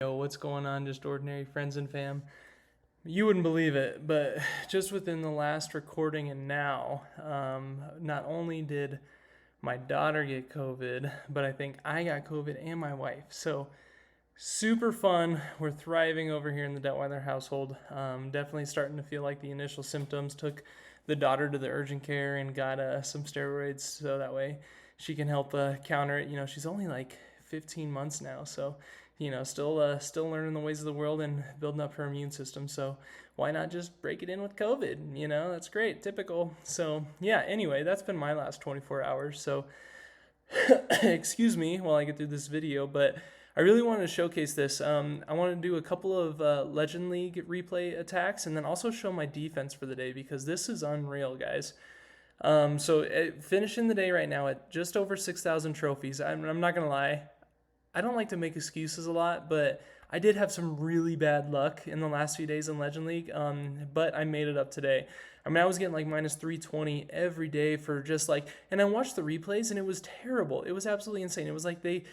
Yo, what's going on, just ordinary friends and fam? You wouldn't believe it, but just within the last recording and now, not only did my daughter get COVID, but I think I got COVID and my wife. So super fun. We're thriving over here in the Detweiler household. Definitely starting to feel like the initial symptoms. Took the daughter to the urgent care and got some steroids so that way she can help counter it. She's only like 15 months now, so still learning the ways of the world and building up her immune system. So why not just break it in with COVID? That's great, typical. So yeah. Anyway, that's been my last 24 hours. So excuse me while I get through this video, but I really wanted to showcase this. I want to do a couple of Legend League replay attacks and then also show my defense for the day because this is unreal, guys. Finishing the day right now at just over 6,000 trophies. I'm not going to lie. I don't like to make excuses a lot, but I did have some really bad luck in the last few days in Legend League, but I made it up today. I was getting like minus 320 every day for just like, and I watched the replays and it was terrible. It was absolutely insane. It was like the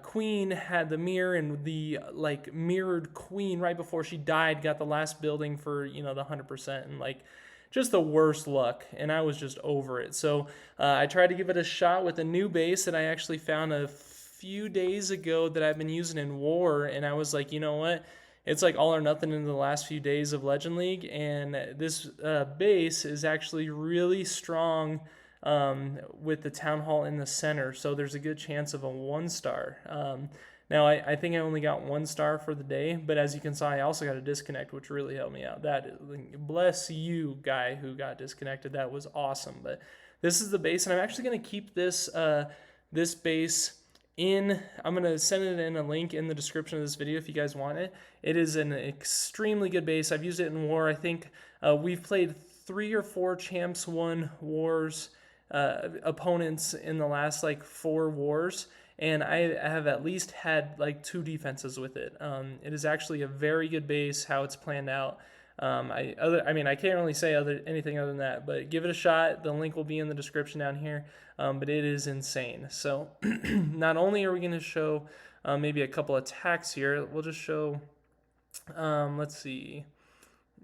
queen had the mirror and the like mirrored queen right before she died got the last building for, the 100% and like, just the worst luck, and I was just over it. So I tried to give it a shot with a new base that I actually found a few days ago that I've been using in War, and I was like, you know what? It's like all or nothing in the last few days of Legend League, and this base is actually really strong with the Town Hall in the center, so there's a good chance of a 1-star. Now, I think I only got 1 star for the day, but as you can see, I also got a disconnect, which really helped me out. Bless you, guy who got disconnected. That was awesome. But this is the base, and I'm actually going to keep this this base in. I'm going to send it in a link in the description of this video if you guys want it. It is an extremely good base. I've used it in War. I think we've played 3 or 4 Champs 1 Wars opponents in the last like 4 wars, and I have at least had like 2 defenses with it. It is actually a very good base how it's planned out. I can't really say anything other than that, but give it a shot. The link will be in the description down here. But it is insane. So not only are we going to show maybe a couple attacks here, we'll just show. Let's see.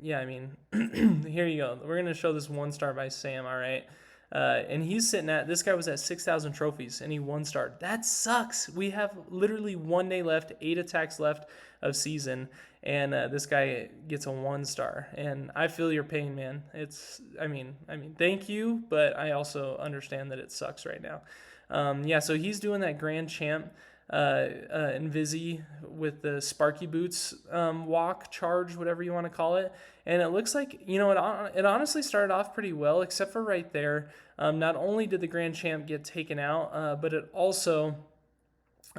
Yeah, here you go. We're going to show this 1-star by Sam. All right. And he's sitting at, this guy was at 6,000 trophies and he 1-starred. That sucks. We have literally 1 day left, 8 attacks left of season, and this guy gets a 1-star. And I feel your pain, man. Thank you, but I also understand that it sucks right now. So he's doing that Grand Champ Invisi with the Sparky Boots walk, charge, whatever you want to call it. And it looks like, it honestly started off pretty well, except for right there. Not only did the Grand Champ get taken out, but it also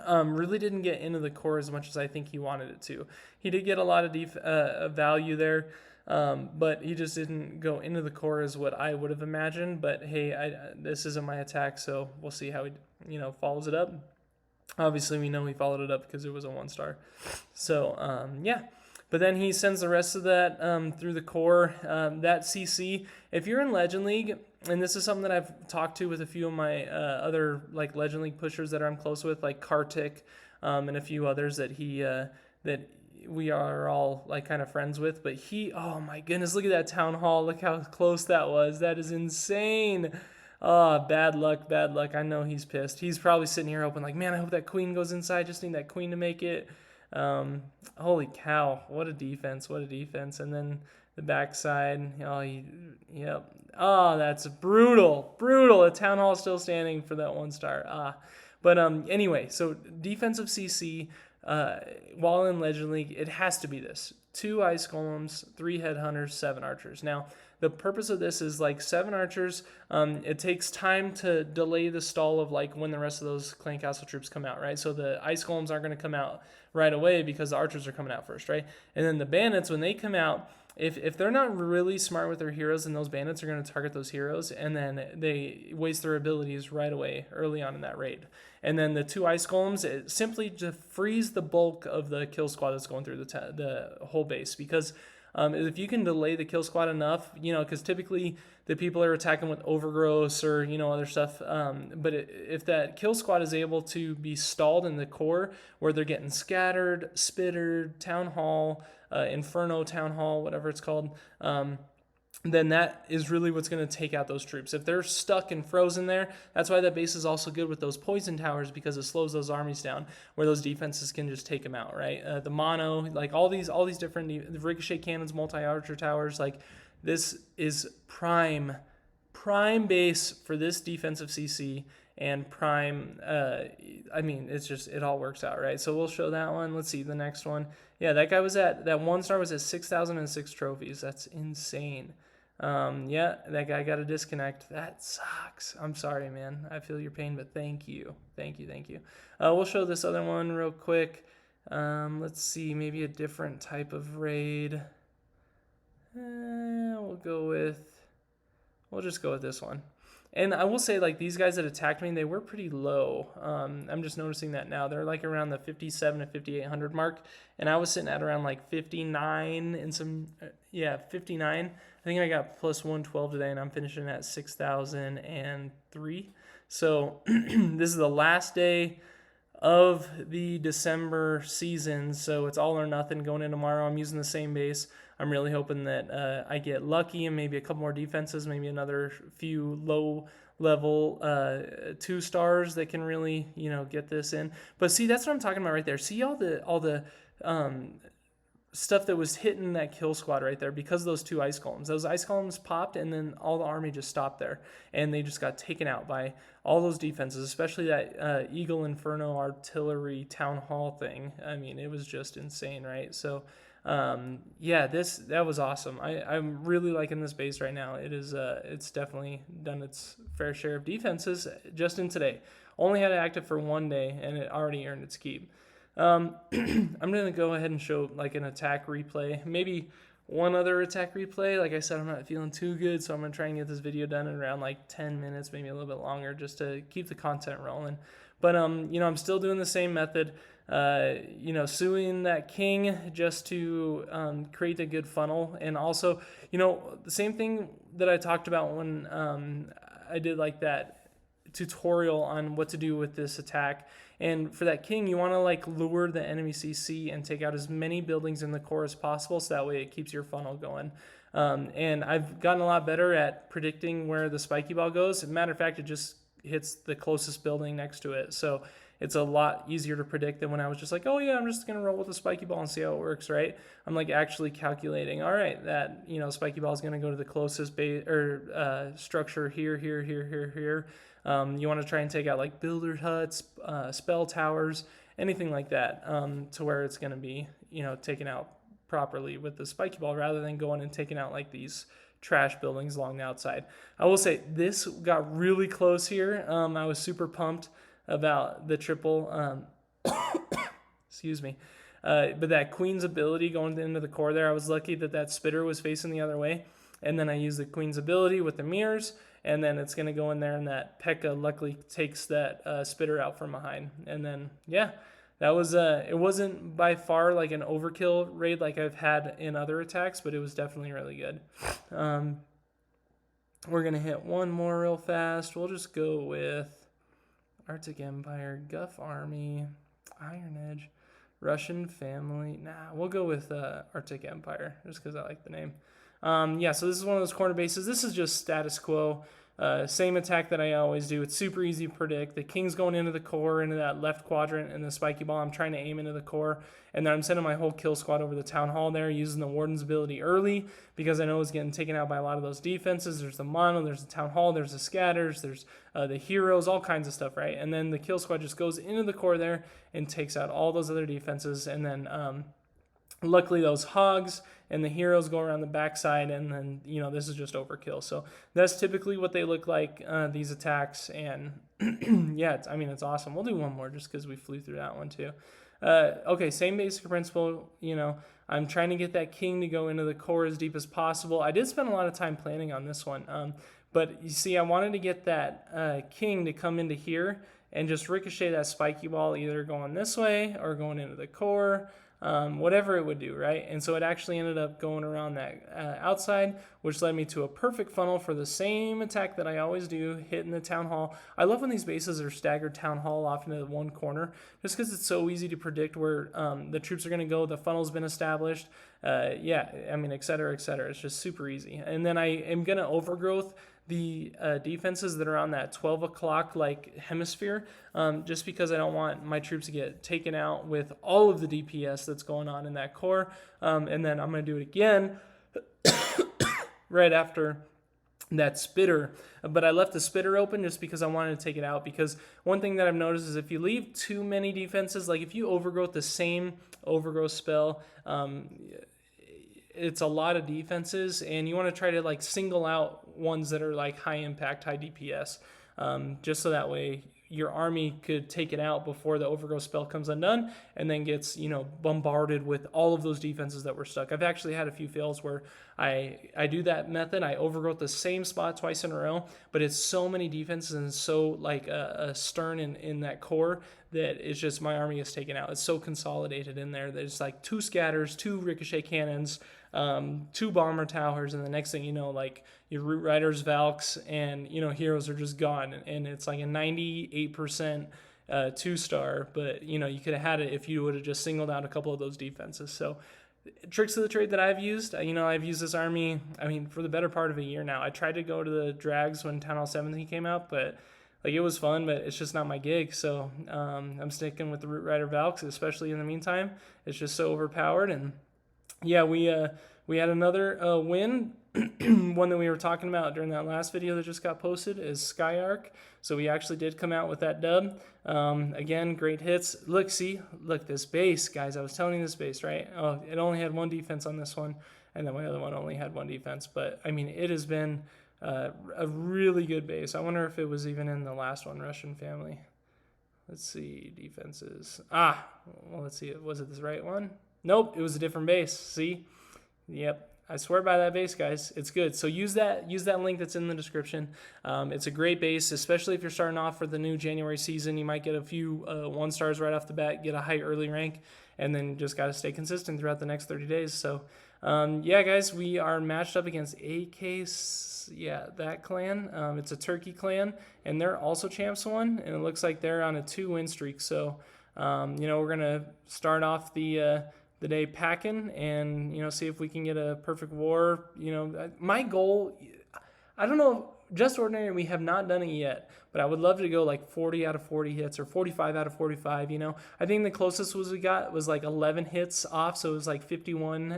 really didn't get into the core as much as I think he wanted it to. He did get a lot of value there, but he just didn't go into the core as what I would have imagined. But hey, this isn't my attack, so we'll see how he follows it up. Obviously, we know he followed it up because it was a 1-star. So, But then he sends the rest of that through the core. That CC, if you're in Legend League, and this is something that I've talked to with a few of my other like Legend League pushers that I'm close with, like Kartik and a few others that that we are all like kind of friends with. But oh my goodness, look at that Town Hall. Look how close that was. That is insane. Oh, bad luck, bad luck. I know he's pissed. He's probably sitting here hoping like, man, I hope that queen goes inside. Just need that queen to make it. Holy cow, what a defense, what a defense. And then the backside, yep. Oh, that's brutal, brutal. The Town Hall is still standing for that 1-star. Anyway, so defensive CC, while in Legend League, it has to be this. 2 Ice Golems, 3 Headhunters, 7 Archers. Now, the purpose of this is like 7 Archers, it takes time to delay the stall of like when the rest of those Clan Castle troops come out, right? So the Ice Golems aren't going to come out right away because the Archers are coming out first, right? And then the Bandits, when they come out, if they're not really smart with their heroes, then those bandits are going to target those heroes, and then they waste their abilities right away early on in that raid. And then the 2 Ice Golems, it simply just frees the bulk of the kill squad that's going through the whole base, because is if you can delay the kill squad enough, because typically the people are attacking with overgrowths or other stuff. But if that kill squad is able to be stalled in the core, where they're getting scattered, spittered, town hall, inferno town hall, whatever it's called. Then that is really what's going to take out those troops. If they're stuck and frozen there, that's why that base is also good with those poison towers, because it slows those armies down, where those defenses can just take them out, right? The mono, like all these different, the ricochet cannons, multi-archer towers, like this is prime base for this defensive CC, and prime, it all works out, right? So we'll show that one. Let's see the next one. Yeah, that 1-star was at 6,006 trophies. That's insane. Yeah, that guy got a disconnect. That sucks. I'm sorry, man. I feel your pain, but thank you. We'll show this other one real quick. Let's see, maybe a different type of raid. We'll just go with this one. And I will say, like, these guys that attacked me, they were pretty low. I'm just noticing that now. They're like around the 57 to 5,800 mark. And I was sitting at around like 59 and 59. I think I got plus 112 today, and I'm finishing at 6,003. So this is the last day of the December season. So it's all or nothing going in tomorrow. I'm using the same base. I'm really hoping that I get lucky and maybe a couple more defenses, maybe another few low-level 2-stars that can really, get this in. But see, that's what I'm talking about right there. See all the stuff that was hitting that kill squad right there because of those 2 ice columns. Those ice columns popped, and then all the army just stopped there, and they just got taken out by all those defenses, especially that Eagle Inferno artillery town hall thing. I mean, it was just insane, right? So that was awesome. I'm really liking this base right now. It's definitely done its fair share of defenses just in today. Only had it active for 1 day, and it already earned its keep. I'm going to go ahead and show like an attack replay, maybe one other attack replay. Like I said, I'm not feeling too good, so I'm going to try and get this video done in around like 10 minutes, maybe a little bit longer, just to keep the content rolling. But, I'm still doing the same method, suing that king just to create a good funnel. And also, the same thing that I talked about when I did like that tutorial on what to do with this attack. And for that king, you want to like lure the enemy CC and take out as many buildings in the core as possible, so that way it keeps your funnel going. And I've gotten a lot better at predicting where the spiky ball goes. As a matter of fact, it just hits the closest building next to it. So it's a lot easier to predict than when I was just like, oh yeah, I'm just going to roll with the spiky ball and see how it works, right? I'm like actually calculating, all right, that, spiky ball is going to go to the closest structure here. You want to try and take out like builder huts, spell towers, anything like that, to where it's going to be, taken out properly with the spiky ball, rather than going and taking out like these trash buildings along the outside. I will say this got really close here. I was super pumped about the triple, excuse me. But that queen's ability going into the core there, I was lucky that spitter was facing the other way. And then I used the queen's ability with the mirrors, and then it's going to go in there, and that P.E.K.K.A. luckily takes that spitter out from behind. And then, yeah, that was, it wasn't by far like an overkill raid like I've had in other attacks, but it was definitely really good. We're going to hit one more real fast. We'll just go with Arctic Empire, Guff Army, Iron Edge, Russian Family. Nah, we'll go with Arctic Empire, just because I like the name. So this is one of those corner bases. This is just status quo. Same attack that I always do. It's super easy to predict. The king's going into the core, into that left quadrant, and the spiky ball, I'm trying to aim into the core. And then I'm sending my whole kill squad over the town hall there, using the warden's ability early, because I know it's getting taken out by a lot of those defenses. There's the mono, there's the town hall, there's the scatters, there's the heroes, all kinds of stuff, right? And then the kill squad just goes into the core there and takes out all those other defenses. And then luckily those hogs and the heroes go around the backside, and then, this is just overkill. So that's typically what they look like, these attacks. And yeah, it's awesome. We'll do one more just because we flew through that one too. Okay, same basic principle. I'm trying to get that king to go into the core as deep as possible. I did spend a lot of time planning on this one. But you see, I wanted to get that king to come into here and just ricochet that spiky ball either going this way or going into the core, whatever it would do, right? And so it actually ended up going around that outside, which led me to a perfect funnel for the same attack that I always do, hitting the town hall. I love when these bases are staggered town hall off into one corner, just because it's so easy to predict where the troops are going to go. The funnel's been established. Yeah, I mean, et cetera, et cetera. It's just super easy. And then I am going to overgrowth the defenses that are on that 12 o'clock like hemisphere, just because I don't want my troops to get taken out with all of the DPS that's going on in that core. And then I'm going to do it again right after that spitter. But I left the spitter open just because I wanted to take it out, because one thing that I've noticed is if you leave too many defenses, like if you overgrowth the same overgrowth spell, it's a lot of defenses, and you want to try to like single out ones that are like high impact, high DPS, just so that way your army could take it out before the overgrowth spell comes undone and then gets, bombarded with all of those defenses that were stuck. I've actually had a few fails where I do that method. I overgrowth the same spot twice in a row, but it's so many defenses and so like a stern in that core that it's just my army is taken out. It's so consolidated in there. There's like 2 scatters, 2 ricochet cannons, 2 bomber towers, and the next thing you know, like your root riders, Valks, and heroes are just gone, and it's like a 98% 2-star. But you could have had it if you would have just singled out a couple of those defenses. So tricks of the trade that I've used, I've used this army, for the better part of a year now. I tried to go to the Drags when Town Hall 17 came out, but it was fun, but it's just not my gig. So I'm sticking with the Root Rider Valks, especially in the meantime. It's just so overpowered. And yeah, we had another win. One that we were talking about during that last video that just got posted is Skyark. So we actually did come out with that dub. Again, great hits. Look this base, guys. I was telling you this base, right? Oh, it only had 1 defense on this one, and then my other one only had 1 defense. But it has been a really good base. I wonder if it was even in the last one, Russian Family. Let's see, defenses. Well, let's see. Was it this right one? Nope, it was a different base. See? Yep. I swear by that base, guys. It's good. So use that link that's in the description. It's a great base, especially if you're starting off for the new January season. You might get a few 1-stars right off the bat, get a high early rank, and then just got to stay consistent throughout the next 30 days. So, yeah, guys, we are matched up against that clan. It's a Turkey clan, and they're also Champs 1, and it looks like they're on a 2-win streak. So, we're going to start off the day packing and see if we can get a perfect war. My goal, I don't know, Just Ordinary, we have not done it yet, but I would love to go like 40 out of 40 hits or 45 out of 45. I think the closest we got was like 11 hits off, so it was like 51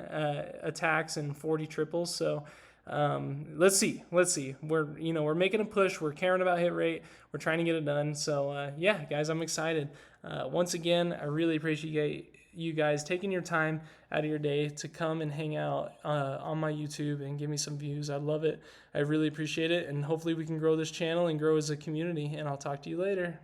attacks and 40 triples. So let's see. We're making a push. We're caring about hit rate. We're trying to get it done. So yeah, guys, I'm excited. Once again, I really appreciate you guys taking your time out of your day to come and hang out on my YouTube and give me some views. I love it. I really appreciate it. And hopefully we can grow this channel and grow as a community. And I'll talk to you later.